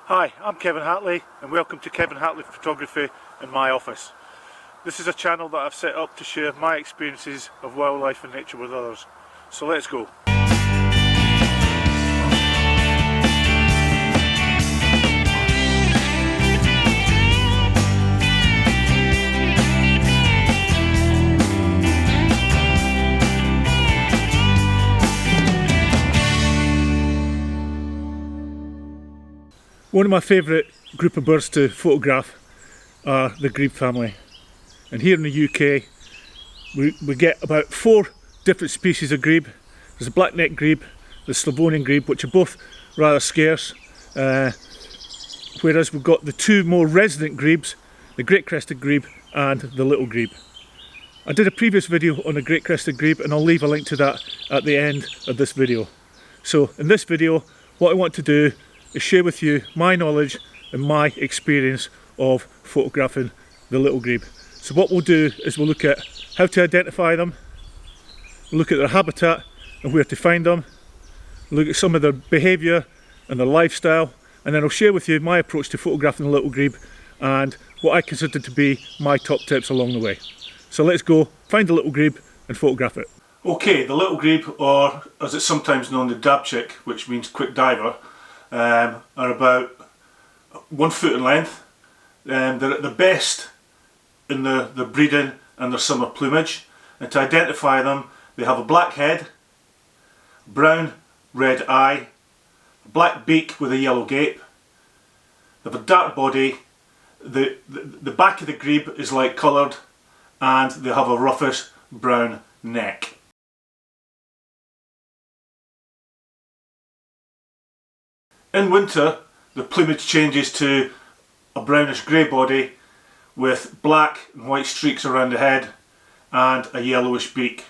Hi, I'm Kevin Hatley and welcome to Kevin Hatley Photography in my office. This is a channel that I've set up to share my experiences of wildlife and nature with others. So let's go. One of my favourite group of birds to photograph are the grebe family, and here in the UK we get about 4 different species of grebe. There's a black-necked grebe, the Slavonian grebe, which are both rather scarce, whereas we've got the 2 more resident grebes, the great-crested grebe and the little grebe. I did a previous video on the great-crested grebe and I'll leave a link to that at the end of this video. So in this video what I want to do is share with you my knowledge and my experience of photographing the little grebe. So what we'll do is we'll look at how to identify them, we'll look at their habitat and where to find them, look at some of their behaviour and their lifestyle, and then I'll share with you my approach to photographing the little grebe and what I consider to be my top tips along the way. So let's go find the little grebe and photograph it. Okay, the little grebe, or as it's sometimes known, the dabchick, which means quick diver, are about 1 foot in length. They're at the best in their breeding and their summer plumage, and to identify them they have a black head, brown red eye, a black beak with a yellow gape, they have a dark body, the back of the grebe is light coloured, and they have a roughish brown neck. In winter, the plumage changes to a brownish grey body with black and white streaks around the head and a yellowish beak.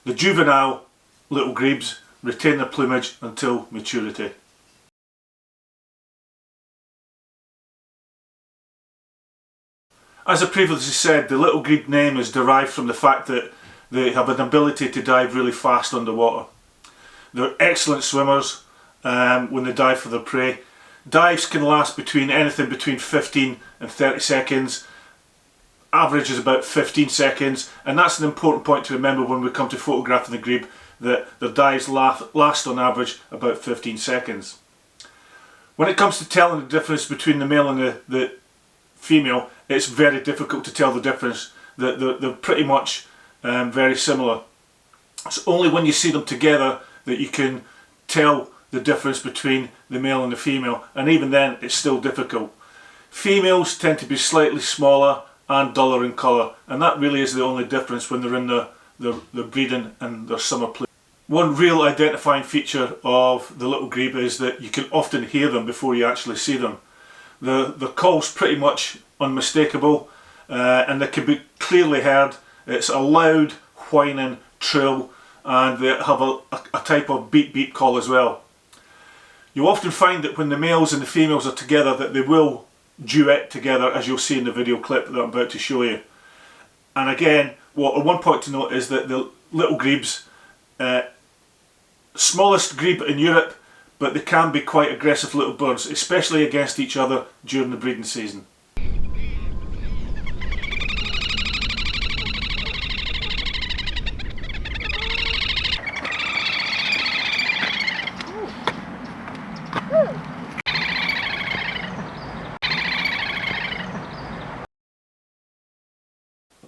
The juvenile little grebes retain their plumage until maturity. As I previously said, the little grebe name is derived from the fact that they have an ability to dive really fast underwater. They're excellent swimmers when they dive for their prey. Dives can last anything between 15 and 30 seconds. Average is about 15 seconds, and that's an important point to remember when we come to photographing the grebe, that their dives last on average about 15 seconds. When it comes to telling the difference between the male and the female, it's very difficult to tell the difference. They're pretty much very similar. It's only when you see them together that you can tell the difference between the male and the female, and even then it's still difficult. Females tend to be slightly smaller and duller in colour, and that really is the only difference when they're in their breeding and their summer plumage. One real identifying feature of the little grebe is that you can often hear them before you actually see them. The call's pretty much unmistakable, and they can be clearly heard. It's a loud whining trill, and they have a type of beep beep call as well. You'll often find that when the males and the females are together that they will duet together, as you'll see in the video clip that I'm about to show you. And again, one point to note is that the little grebes, smallest grebe in Europe, but they can be quite aggressive little birds, especially against each other during the breeding season.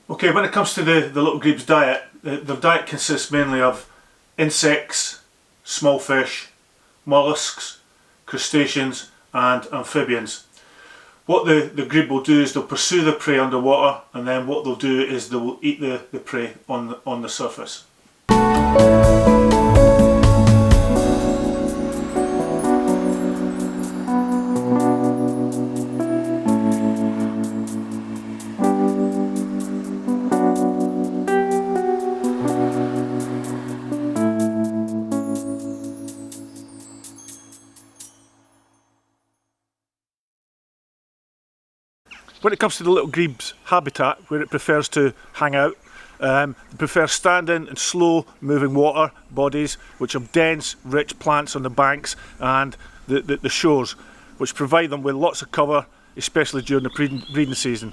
Okay, when it comes to the little grebe's diet, their diet consists mainly of insects, small fish, mollusks, crustaceans and amphibians. What the grebe will do is they'll pursue their prey underwater, and then what they'll do is they will eat the prey on the surface. When it comes to the little grebe's habitat, where it prefers to hang out, They prefer standing and slow moving water bodies which have dense, rich plants on the banks and the shores. which provide them with lots of cover, especially during the breeding season.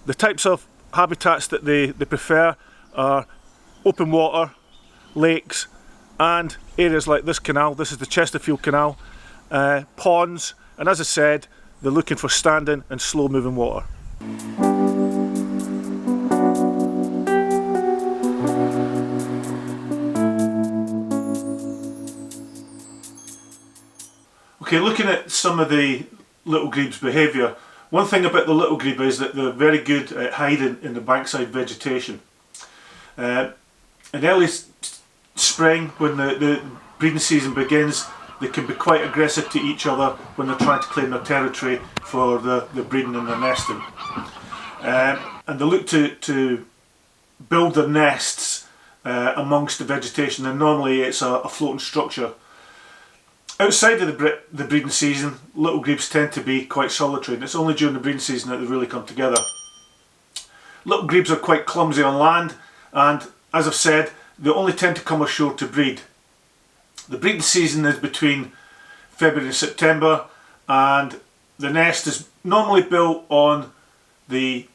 The types of habitats that they prefer are open water, lakes, and areas like this canal. This is the Chesterfield Canal, ponds, and as I said, they're looking for standing and slow moving water. Okay, looking at some of the little grebes' behaviour, one thing about the little grebe is that they're very good at hiding in the bankside vegetation. In early spring, when the breeding season begins, they can be quite aggressive to each other when they're trying to claim their territory for the breeding and the nesting. And they look to build their nests amongst the vegetation, and normally it's a floating structure. Outside of the breeding season, little grebes tend to be quite solitary, and it's only during the breeding season that they really come together. Little grebes are quite clumsy on land, and as I've said, they only tend to come ashore to breed. The breeding season is between February and September, and the nest is normally built on the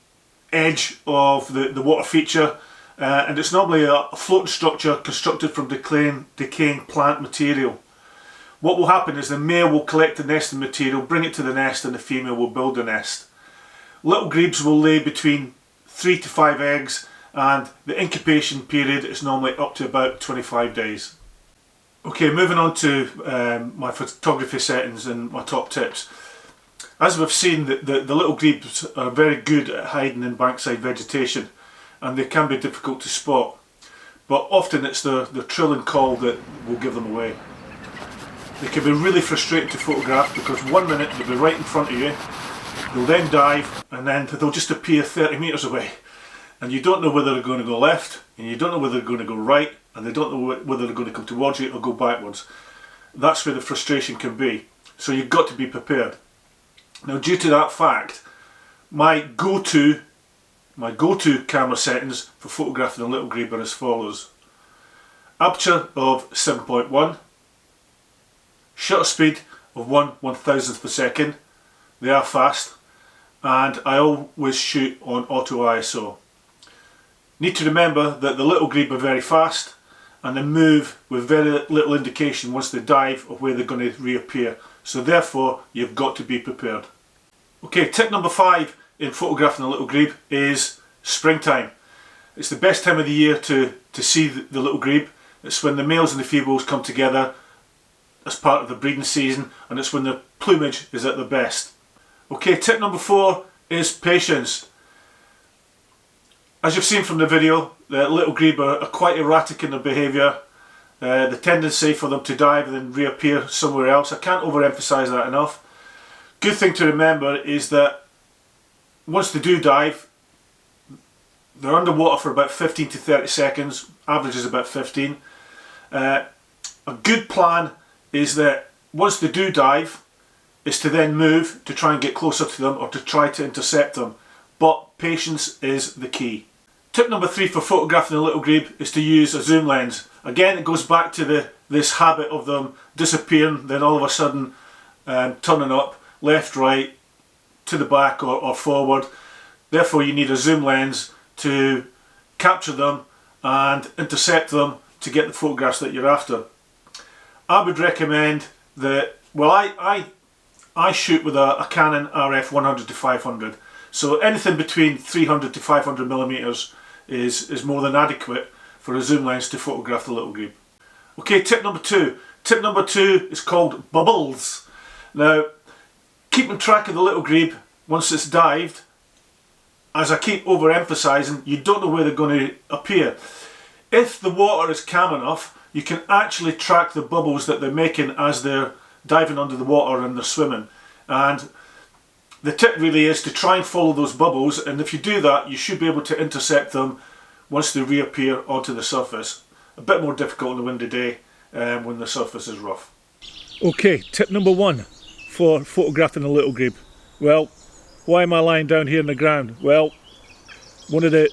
edge of the water feature, and it's normally a floating structure constructed from decaying plant material. What will happen is the male will collect the nesting material, bring it to the nest, and the female will build the nest. Little grebes will lay between 3 to 5 eggs, and the incubation period is normally up to about 25 days. Okay, moving on to my photography settings and my top tips. As we've seen, the little grebes are very good at hiding in bankside vegetation, and they can be difficult to spot, but often it's their trilling call that will give them away. They can be really frustrating to photograph because one minute they'll be right in front of you, they'll then dive, and then they'll just appear 30 metres away, and you don't know whether they're going to go left, and you don't know whether they're going to go right, and they don't know whether they're going to come towards you or go backwards. That's where the frustration can be, so you've got to be prepared. Now, due to that fact, my go-to camera settings for photographing a little grebe are as follows: aperture of 7.1, shutter speed of 1/1000th per second, they are fast, and I always shoot on auto ISO. Need to remember that the little grebe are very fast, and they move with very little indication once they dive of where they're going to reappear, so therefore you've got to be prepared. Okay, tip number 5 in photographing a little grebe is springtime. It's the best time of the year to see the little grebe. It's when the males and the females come together as part of the breeding season, and it's when the plumage is at the best. Okay, tip number 4 is patience. As you've seen from the video, the little grebe are quite erratic in their behaviour. The tendency for them to dive and then reappear somewhere else, I can't overemphasise that enough. Good thing to remember is that once they do dive, they're underwater for about 15 to 30 seconds, average is about 15. A good plan is that once they do dive, is to then move to try and get closer to them or to try to intercept them. But patience is the key. Tip number 3 for photographing a little grebe is to use a zoom lens. Again, it goes back to this habit of them disappearing, then all of a sudden turning up, left, right, to the back or forward. Therefore you need a zoom lens to capture them and intercept them to get the photographs that you're after. I would recommend that, well, I shoot with a Canon RF 100 to 500, so anything between 300 to 500 millimeters is more than adequate for a zoom lens to photograph the little grebe. Okay, tip number 2. Tip number 2 is called bubbles. Now, keeping track of the little grebe once it's dived, as I keep overemphasising, you don't know where they're going to appear. If the water is calm enough, you can actually track the bubbles that they're making as they're diving under the water and they're swimming. And the tip really is to try and follow those bubbles, and if you do that, you should be able to intercept them once they reappear onto the surface. A bit more difficult on a windy day when the surface is rough. Okay, tip number 1 for photographing a little grebe. Well, why am I lying down here on the ground? Well, one of the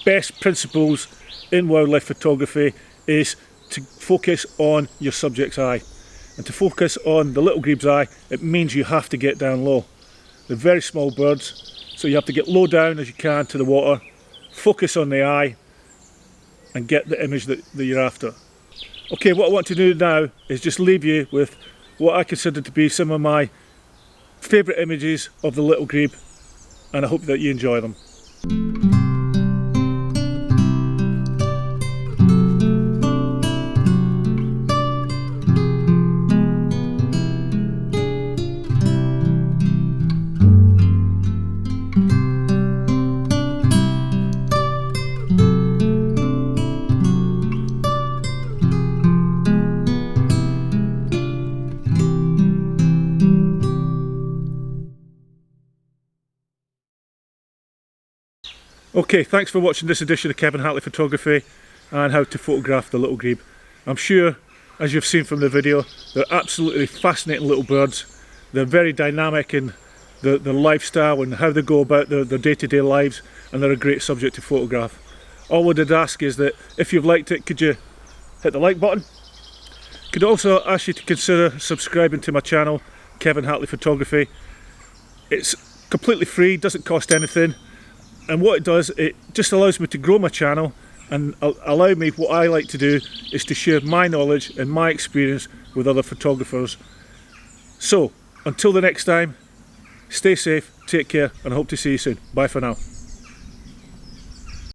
best principles in wildlife photography is to focus on your subject's eye. And to focus on the little grebe's eye, it means you have to get down low. They're very small birds, so you have to get low down as you can to the water, focus on the eye, and get the image that you're after. Okay, what I want to do now is just leave you with what I consider to be some of my favourite images of the little grebe, and I hope that you enjoy them. Okay, thanks for watching this edition of Kevin Hatley Photography and how to photograph the little grebe. I'm sure, as you've seen from the video, they're absolutely fascinating little birds. They're very dynamic in their lifestyle and how they go about their day-to-day lives, and they're a great subject to photograph. All I'd ask is that if you've liked it, could you hit the like button? Could also ask you to consider subscribing to my channel, Kevin Hatley Photography. It's completely free, doesn't cost anything. And what it does, it just allows me to grow my channel and allow me, what I like to do is to share my knowledge and my experience with other photographers. So, until the next time, stay safe, take care, and I hope to see you soon. Bye for now.